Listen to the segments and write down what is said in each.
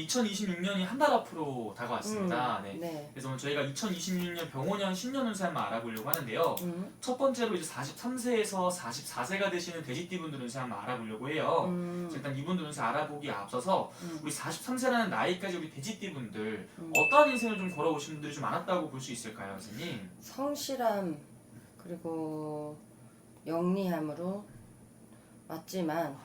2026년이 한 달 앞으로 다가왔습니다. 네. 네. 그래서 오늘 저희가 2026년 병원년 신년운세 한번 알아보려고 하는데요. 첫 번째로 이제 43세에서 44세가 되시는 돼지띠분들 운세 한번 알아보려고 해요. 그래서 일단 이분들 운세 알아보기에 앞서서 우리 43세라는 나이까지 우리 돼지띠분들 어떠한 인생을 좀 걸어오신 분들이 좀 많았다고 볼 수 있을까요, 선생님? 성실함 그리고 영리함으로 맞지만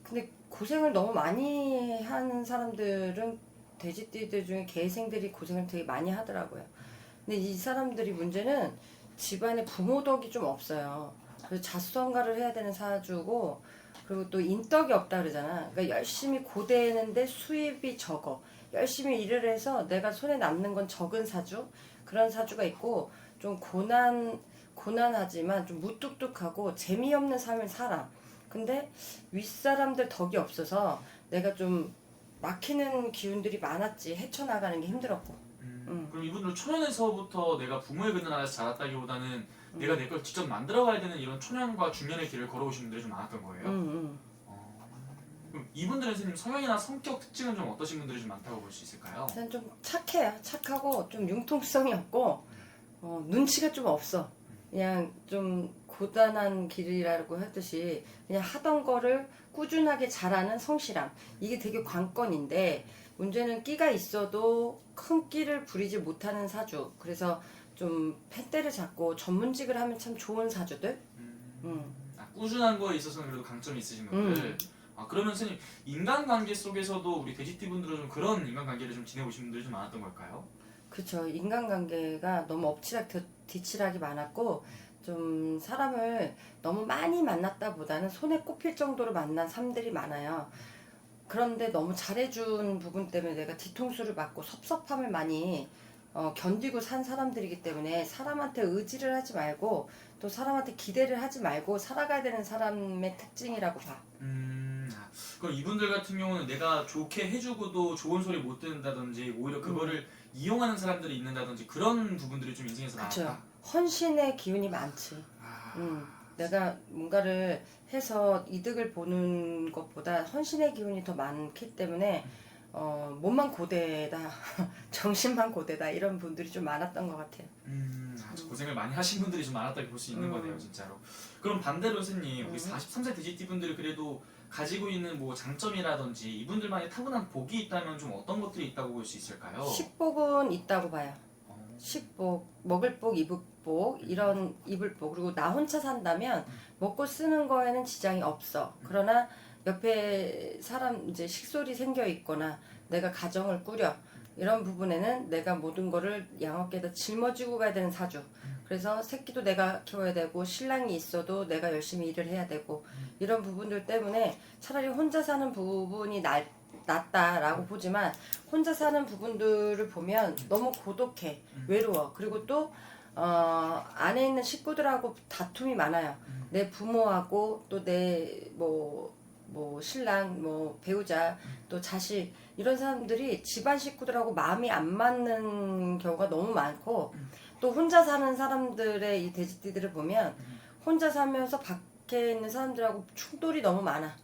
근데 고생을 너무 많이 하는 사람들은 돼지띠들 중에 개생들이 고생을 되게 많이 하더라고요. 근데 이 사람들이 문제는 집안에 부모 덕이 좀 없어요. 그래서 자수성가를 해야 되는 사주고 그리고 또 인덕이 없다 그러잖아. 그러니까 열심히 고대했는데 수입이 적어. 열심히 일을 해서 내가 손에 남는 건 적은 사주 그런 사주가 있고 좀 고난하지만 좀 무뚝뚝하고 재미없는 삶을 살아. 근데 윗사람들 덕이 없어서 내가 좀 막히는 기운들이 많았지. 헤쳐나가는 게 힘들었고. 그럼 이분들 초년에서부터 내가 부모의 근을 안에서 자랐다기보다는 내가 내 걸 직접 만들어가야 되는 이런 초년과 중년의 길을 걸어오신 분들이 좀 많았던 거예요? 그럼 이분들은 선생님 성향이나 성격 특징은 좀 어떠신 분들이 좀 많다고 볼 수 있을까요? 저는 좀 착해요. 착하고 좀 융통성이 없고 눈치가 좀 없어. 그냥 좀 고단한 길이라고 하듯이 그냥 하던 거를 꾸준하게 잘하는 성실함. 이게 되게 관건인데 문제는 끼가 있어도 큰 끼를 부리지 못하는 사주. 그래서 좀 팻대를 잡고 전문직을 하면 참 좋은 사주들. 꾸준한 거에 있어서는 그래도 강점이 있으신 분들. 그러면 선생님 인간관계 속에서도 우리 돼지띠분들은 좀 그런 인간관계를 좀 지내보신 분들이 좀 많았던 걸까요? 그쵸. 인간관계가 너무 엎치락 뒤치락이 많았고 좀 사람을 너무 많이 만났다 보다는 손에 꼽힐 정도로 만난 삶들이 많아요. 그런데 너무 잘해준 부분 때문에 내가 뒤통수를 맞고 섭섭함을 많이 견디고 산 사람들이기 때문에 사람한테 의지를 하지 말고 또 사람한테 기대를 하지 말고 살아가야 되는 사람의 특징이라고 봐. 그럼 이분들 같은 경우는 내가 좋게 해주고도 좋은 소리 못 듣는다든지 오히려 그거를 이용하는 사람들이 있는다든지 그런 부분들이 좀 인생에서 그쵸. 나왔다? 헌신의 기운이 많지. 내가 뭔가를 해서 이득을 보는 것보다 헌신의 기운이 더 많기 때문에 몸만 고되다 정신만 고되다 이런 분들이 좀 많았던 것 같아요. 아주 고생을 많이 하신 분들이 좀 많았다고 볼 수 있는 거네요, 진짜로. 그럼 반대로 선생님, 우리 43세 돼지띠분들이 그래도 가지고 있는 뭐 장점이라든지 이분들만의 타고난 복이 있다면 좀 어떤 것들이 있다고 볼 수 있을까요? 식복은 있다고 봐요. 식복, 먹을 복, 입을 복, 이런 입을 복. 그리고 나 혼자 산다면 먹고 쓰는 거에는 지장이 없어. 그러나 옆에 사람 이제 식솔이 생겨 있거나 내가 가정을 꾸려 이런 부분에는 내가 모든 거를 양업계에다 짊어지고 가야 되는 사주. 그래서 새끼도 내가 키워야 되고 신랑이 있어도 내가 열심히 일을 해야 되고 이런 부분들 때문에 차라리 혼자 사는 부분이 낫다라고 보지만 혼자 사는 부분들을 보면 너무 고독해, 외로워. 그리고 또 안에 있는 식구들하고 다툼이 많아요. 내 부모하고 또 내 뭐 신랑, 뭐 배우자, 또 자식 이런 사람들이 집안 식구들하고 마음이 안 맞는 경우가 너무 많고 또 혼자 사는 사람들의 이 돼지띠들을 보면 혼자 살면서 밖에 있는 사람들하고 충돌이 너무 많아.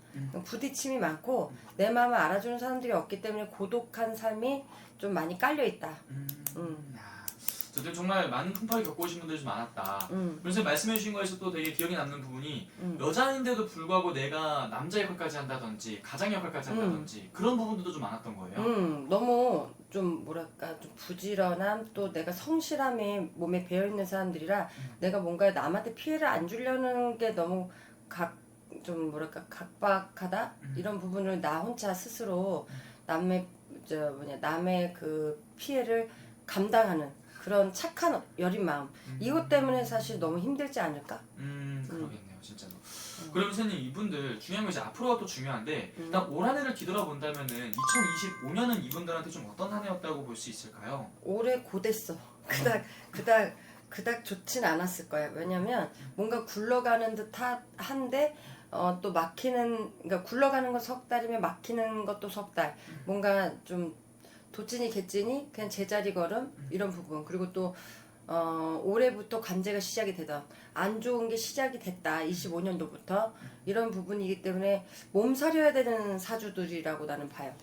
부딪힘이 많고 내 마음을 알아주는 사람들이 없기 때문에 고독한 삶이 좀 많이 깔려 있다. 저도 정말 많은 풍파를 겪고 오신 분들이 좀 많았다. 그래서 말씀해 주신 거에서 또 되게 기억에 남는 부분이 여자인데도 불구하고 내가 남자 역할까지 한다든지 가장 역할까지 한다든지 그런 부분들도 좀 많았던 거예요. 너무 좀 뭐랄까 좀 부지런함 또 내가 성실함이 몸에 배어있는 사람들이라 내가 뭔가 남한테 피해를 안 주려는 게 너무 좀 뭐랄까 각박하다 이런 부분을 나 혼자 스스로 남의 그 피해를 감당하는 그런 착한 여린 마음 이것 때문에 사실 너무 힘들지 않을까? 그러겠네요, 진짜로. 그럼 선생님 이분들 중요한 건 이제 앞으로가 또 중요한데 일단 올 한 해를 뒤돌아본다면은 2025년은 이분들한테 좀 어떤 한 해였다고 볼 수 있을까요? 올해 고됐어. 그닥 좋진 않았을 거야. 왜냐면 뭔가 굴러가는 듯 한데 또 그러니까 굴러가는 건 석 달이면 막히는 것도 석 달. 뭔가 좀 도찐이 개찐이 그냥 제자리 걸음 이런 부분. 그리고 또 올해부터 관제가 시작이 되던 안 좋은 게 시작이 됐다. 25년도부터 이런 부분이기 때문에 몸살려야 되는 사주들이라고 나는 봐요.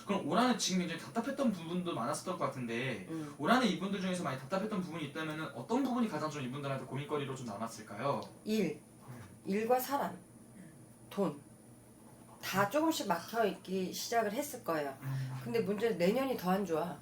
그럼 올 한해 지금 굉장히 답답했던 부분도 많았을 것 같은데 올 한해 이분들 중에서 많이 답답했던 부분이 있다면 어떤 부분이 가장 좀 이분들한테 고민거리로 좀 남았을까요? 일과 사람, 돈 다 조금씩 막혀 있기 시작을 했을 거예요. 근데 문제는 내년이 더 안 좋아.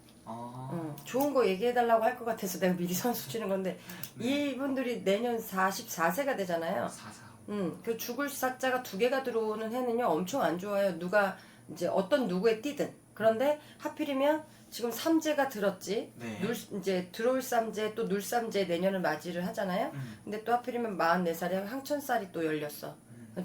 좋은 거 얘기해달라고 할 것 같아서 내가 미리 선수 치는 건데 네. 이분들이 내년 44세가 되잖아요. 4사. 그 죽을 사자가 두 개가 들어오는 해는요 엄청 안 좋아요. 누가 이제 어떤 누구에 뛰든. 그런데 하필이면 지금 삼재가 들었지. 네. 이제 들어올 삼재 또 눌삼재 내년을 맞이를 하잖아요. 근데 또 하필이면 44살에 항천살이 또 열렸어.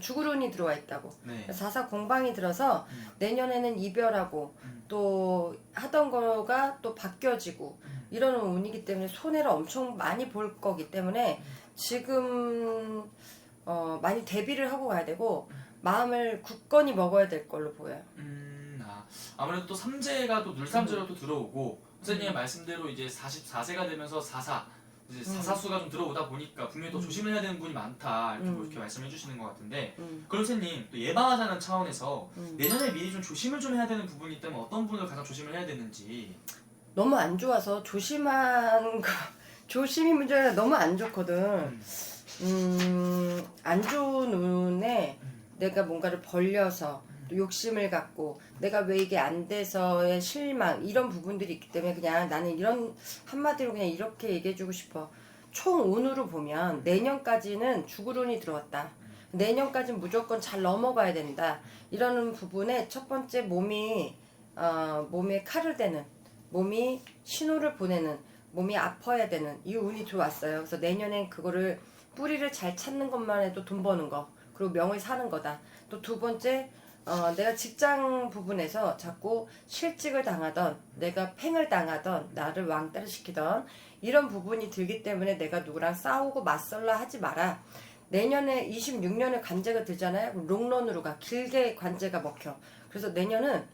죽을 운이 들어와 있다고. 네. 4사 공방이 들어서 내년에는 이별하고 또 하던 거가 또 바뀌어지고 이러는 운이기 때문에 손해를 엄청 많이 볼 거기 때문에 지금 많이 대비를 하고 가야 되고 마음을 굳건히 먹어야 될 걸로 보여요. 아무래도 또 삼재가 또 눌삼재로 또 들어오고 선생님의 말씀대로 이제 44세가 되면서 4사 이제 사사수가 좀 들어오다 보니까 분명히 또 조심을 해야 되는 분이 많다 이렇게 뭐 이렇게 말씀해 주시는 것 같은데 그럼 선생님 또 예방하자는 차원에서 내년에 미리 좀 조심을 좀 해야 되는 부분이 있다면 어떤 부분을 가장 조심을 해야 되는지. 너무 안 좋아서 조심한 거 조심이 문제가 아니라 너무 안 좋거든. 안 좋은 눈에 내가 뭔가를 벌려서 또 욕심을 갖고 내가 왜 이게 안 돼서의 실망 이런 부분들이 있기 때문에 그냥 나는 이런 한마디로 그냥 이렇게 얘기해주고 싶어. 총 운으로 보면 내년까지는 죽을 운이 들어왔다. 내년까지는 무조건 잘 넘어가야 된다. 이러는 부분에 첫 번째 몸에 칼을 대는 몸이 신호를 보내는 몸이 아파야 되는 이 운이 들어왔어요. 그래서 내년엔 그거를 뿌리를 잘 찾는 것만 해도 돈 버는 거 그리고 명을 사는 거다. 또 두 번째 내가 직장 부분에서 자꾸 실직을 당하던 내가 팽을 당하던 나를 왕따를 시키던 이런 부분이 들기 때문에 내가 누구랑 싸우고 맞설라 하지 마라. 내년에 26년에 관제가 들잖아요. 그럼 롱런으로 가. 길게 관제가 먹혀. 그래서 내년은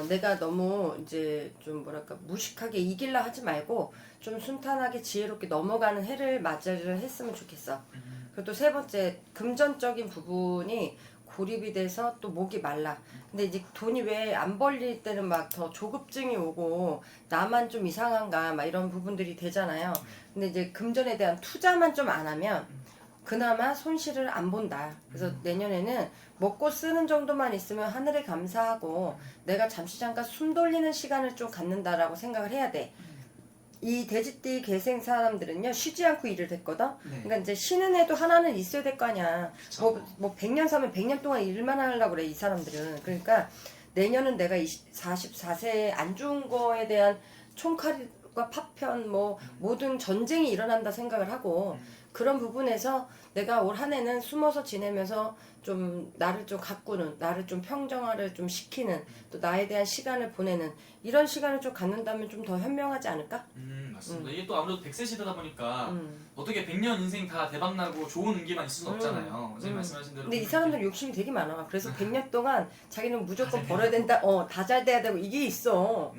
내가 너무 이제 좀 뭐랄까 무식하게 이길라 하지 말고 좀 순탄하게 지혜롭게 넘어가는 해를 맞이를 했으면 좋겠어. 그리고 또 세 번째 금전적인 부분이 고립이 돼서 또 목이 말라. 근데 이제 돈이 왜 안 벌릴 때는 막 더 조급증이 오고 나만 좀 이상한가 막 이런 부분들이 되잖아요. 근데 이제 금전에 대한 투자만 좀 안 하면 그나마 손실을 안 본다. 그래서 내년에는 먹고 쓰는 정도만 있으면 하늘에 감사하고 내가 잠시 잠깐 숨 돌리는 시간을 좀 갖는다라고 생각을 해야 돼. 이 돼지띠 개생 사람들은요 쉬지 않고 일을 했거든. 그러니까 이제 쉬는 애도 하나는 있어야 될 거 아니야. 뭐 100년 사면 100년 동안 일만 하려고 그래 이 사람들은. 그러니까 내년은 내가 44세에 안 좋은 거에 대한 총칼과 파편 뭐 모든 전쟁이 일어난다 생각을 하고 그런 부분에서 내가 올 한 해는 숨어서 지내면서 좀 나를 좀 가꾸는 나를 좀 평정화를 좀 시키는 또 나에 대한 시간을 보내는 이런 시간을 좀 갖는다면 좀 더 현명하지 않을까? 맞습니다. 이게 또 아무래도 100세 시대다 보니까 어떻게 100년 인생 다 대박나고 좋은 운기만 있을 수는 없잖아요. 선생님 말씀하신 대로. 근데 이 사람들 욕심이 되게 많아. 그래서 100년 동안 자기는 무조건 벌어야 된다. 다 잘 돼야 되고 이게 있어.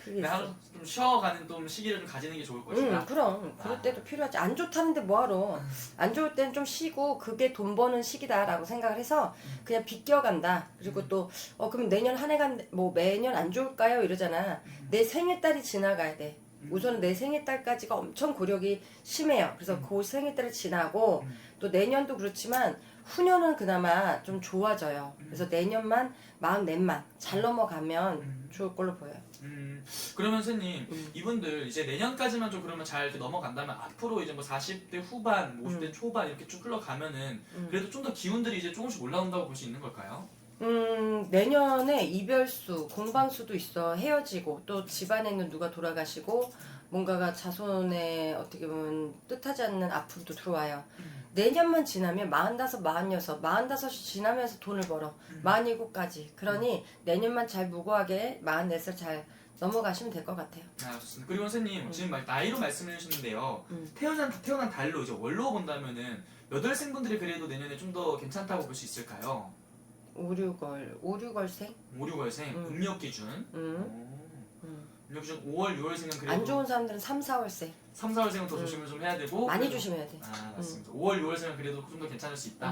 그게 있어. 하루 좀 쉬어가는 좀 시기를 좀 가지는 게 좋을 것이다. 그럼 그럴 때도 필요하지. 안 좋다는데 뭐하러. 안 좋을 때는 좀 쉬고 그게 돈 버는 시기다라고 생각을 해서 그냥 비껴간다. 그리고 또 그럼 내년 한 해가 뭐 매년 안 좋을까요? 이러잖아. 내 생일달이 지나가야 돼. 우선 내 생일달까지가 엄청 고력이 심해요. 그래서 그 생일달을 지나고 또 내년도 그렇지만 후년은 그나마 좀 좋아져요. 그래서 내년만 44만 잘 넘어가면 좋을 걸로 보여요. 그러면 선생님 이분들 이제 내년까지만 좀 그러면 잘 이렇게 넘어간다면 앞으로 이제 뭐 40대 후반, 50대 초반 이렇게 쭉 흘러가면은 그래도 좀 더 기운들이 이제 조금씩 올라온다고 볼 수 있는 걸까요? 내년에 이별수, 공방수도 있어. 헤어지고 또 집안에 있는 누가 돌아가시고 뭔가가 자손의 어떻게 보면 뜻하지 않는 아픔도 들어와요. 내년만 지나면 45, 46, 45이 지나면서 돈을 벌어. 47까지. 그러니 내년만 잘 무고하게 44살 잘 넘어가시면 될 것 같아요. 좋습니다. 그리고 선생님 지금 나이로 말씀해 주셨는데요. 태어난 달로 이제 월로 본다면은 몇 월생분들이 그래도 내년에 좀 더 괜찮다고 볼 수 있을까요? 5, 6월생? 5, 6월생 음력 기준. 운력 기준 5월, 6월생은 그래도 안 좋은 사람들은 3, 4월생 3, 4월생은 더 조심을 좀 해야 되고 많이 그래도- 조심해야 돼. 아 맞습니다. 5월, 6월생은 그래도 좀 더 괜찮을 수 있다.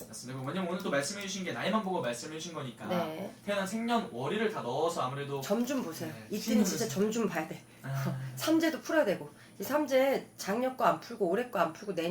맞습니다. 왜냐면 오늘 또 말씀해주신 게 나이만 보고 말씀해주신 거니까 네. 태어난 생년월일을 다 넣어서 아무래도 점 좀 보세요. 네, 이때는 진짜 점 좀 봐야 돼. 아, 삼재도 풀어야 되고 이 삼재 작년 거 안 풀고 올해 거 안 풀고 내년